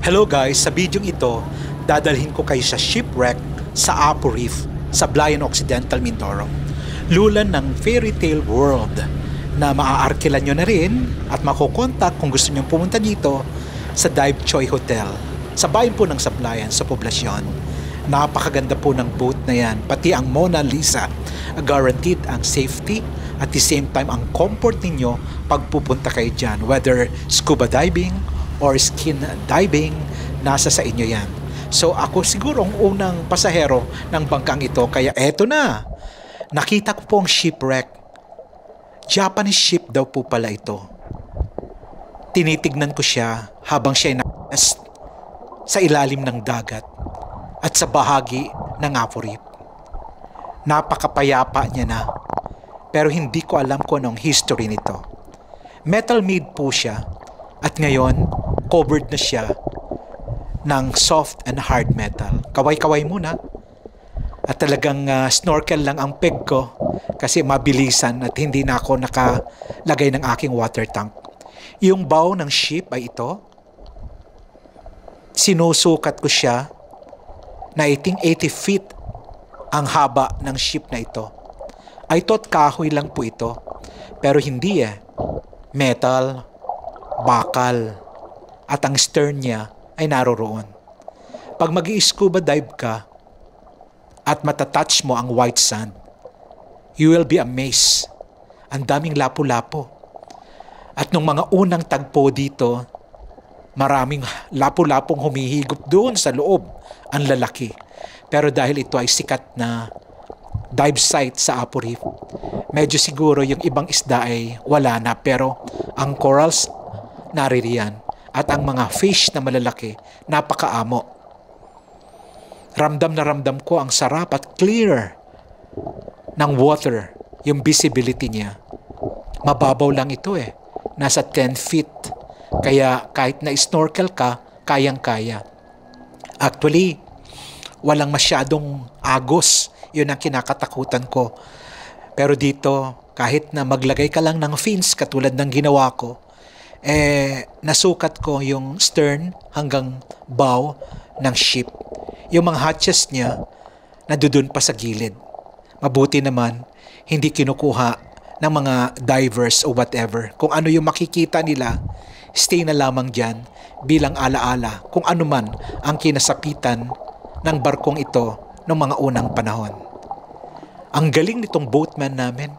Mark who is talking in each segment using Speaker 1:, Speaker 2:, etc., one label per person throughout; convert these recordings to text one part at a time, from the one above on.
Speaker 1: Hello guys, sa video ito, dadalhin ko kayo sa shipwreck sa Apo Reef sa Blayan Occidental, Mindoro. Lulan ng fairy tale world na maaarkilan nyo na rin at makukontak kung gusto nyo pumunta dito sa Dive Choy Hotel sa bayan po ng Sablayan sa poblasyon. Napakaganda po ng boat na yan, pati ang Mona Lisa. Guaranteed ang safety at the same time ang comfort ninyo pag pupunta kayo dyan, whether scuba diving or skin diving, nasa sa inyo yan. So ako siguro ang unang pasahero ng bangkang ito, kaya eto na. Nakita ko po ang shipwreck. Japanese ship daw po pala ito. Tinitignan ko siya habang siya naka-rest sa ilalim ng dagat at sa bahagi ng Apo Reef. Napakapayapa niya na, pero hindi ko alam kung anong history nito. Metal made po siya at ngayon covered na siya ng soft and hard metal. Kaway-kaway muna. At talagang snorkel lang ang peg ko kasi mabilisan at hindi na ako nakalagay ng aking water tank. Yung bow ng ship ay ito. Sinusukat ko siya na 80 feet ang haba ng ship na ito. I thought kahoy lang po ito. Pero hindi Metal, bakal, at ang stern niya ay naroroon. Pag mag-i-scuba dive ka at matatouch mo ang white sand, you will be amazed. Ang daming lapu-lapo. At nung mga unang tagpo dito, maraming lapu-lapong humihigop doon sa loob. Ang lalaki. Pero dahil ito ay sikat na dive site sa Apo Reef, medyo siguro yung ibang isda ay wala na, pero ang corals naririyan at ang mga fish na malalaki napakaamo. Ramdam na ramdam ko ang sarap at clear ng water, yung visibility niya. Mababaw lang ito nasa 10 feet, kaya kahit na snorkel ka, kayang-kaya. Actually, walang masyadong agos, yun ang kinakatakutan ko. Pero dito, kahit na maglagay ka lang ng fins katulad ng ginawa ko, nasukat ko yung stern hanggang bow ng ship. Yung mga hatches niya, nandoon pa sa gilid. Mabuti naman, hindi kinukuha ng mga divers o whatever. Kung ano yung makikita nila, stay na lamang dyan bilang alaala kung ano man ang kinasapitan ng barkong ito noong mga unang panahon. Ang galing nitong boatman namin.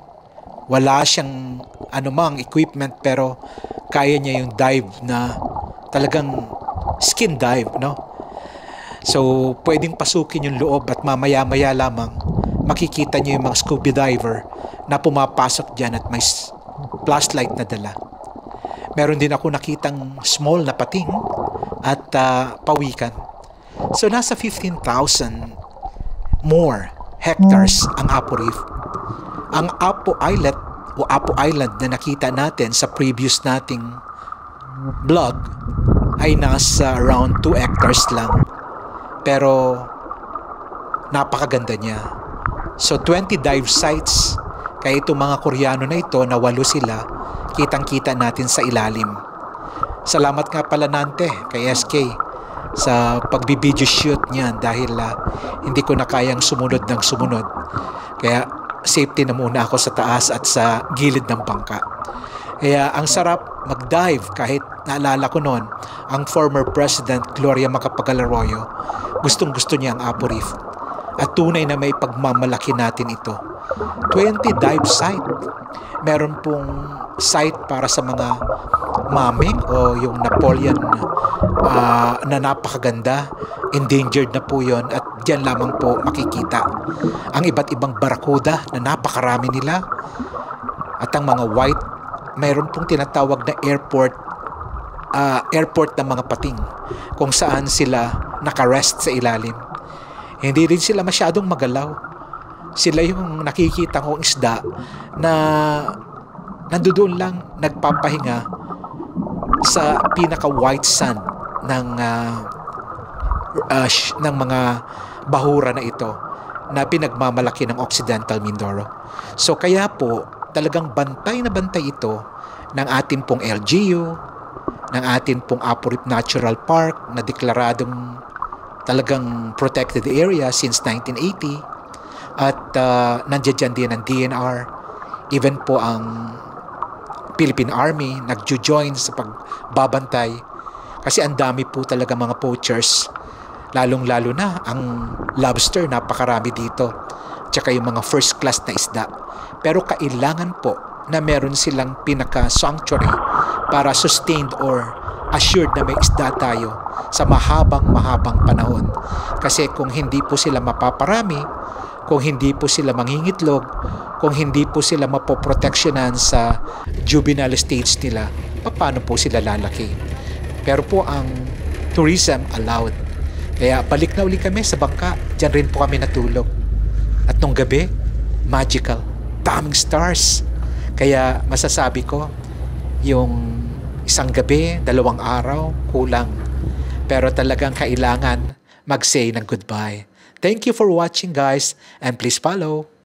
Speaker 1: Wala siyang anumang equipment pero kaya niya yung dive na talagang skin dive, no? So, pwedeng pasukin yung loob at mamaya-maya lamang makikita niyo yung mga scuba diver na pumapasok dyan at may flashlight na dala. Meron din ako nakitang small na pating at pawikan. So, nasa 15,000 more hectares ang Apo Reef. Ang Apo Islet o Apo Island na nakita natin sa previous nating vlog ay nasa around 2 hectares lang. Pero napakaganda niya. So 20 dive sites. Kaya itong mga Koreano na ito, na 8 sila, kitang-kita natin sa ilalim. Salamat nga pala Nante kay SK sa pagbibideo shoot niya dahil hindi ko na kayang sumunod ng sumunod. Kaya safety na muna ako sa taas at sa gilid ng bangka. Kaya ang sarap mag-dive kahit naalala ko noon, ang former President Gloria Macapagal Arroyo, gustong-gusto niya ang Apo Reef. At tunay na may pagmamalaki natin ito. 20 dive site. Meron pong site para sa mga maming o yung Napoleon na napakaganda. Endangered na po yon at diyan lamang po makikita ang iba't ibang barakuda na napakarami nila. At ang mga white, mayroon pong tinatawag na airport ng mga pating kung saan sila nakarest sa ilalim. Hindi rin sila masyadong magalaw. Sila yung nakikita kong isda na nandoon lang nagpapahinga sa pinaka-white sand ng mga bahura na ito na pinagmamalaki ng Occidental Mindoro. So kaya po talagang bantay na bantay ito ng ating pong LGU, ng atin pong Apo Reef Natural Park na deklaradong talagang protected area since 1980. At nandiyan din ang DNR, even po ang Philippine Army nagjo-join sa pagbabantay kasi ang dami po talaga mga poachers, lalong-lalo na ang lobster, napakarami dito, tsaka yung mga first class na isda. Pero kailangan po na meron silang pinaka-sanctuary para sustained or assured na may isda tayo sa mahabang panahon. Kasi kung hindi po sila mapaparami, kung hindi po sila mangingitlog, kung hindi po sila mapoproteksyonan sa juvenile stage nila, paano po sila lalaki? Pero po ang tourism allowed. Kaya balik na uli kami sa bangka. Diyan rin po kami natulog. At nung gabi, magical. Daming stars. Kaya masasabi ko, yung isang gabi, 2 araw, kulang. Pero talagang kailangan mag-say ng goodbye. Thank you for watching, guys, and please follow.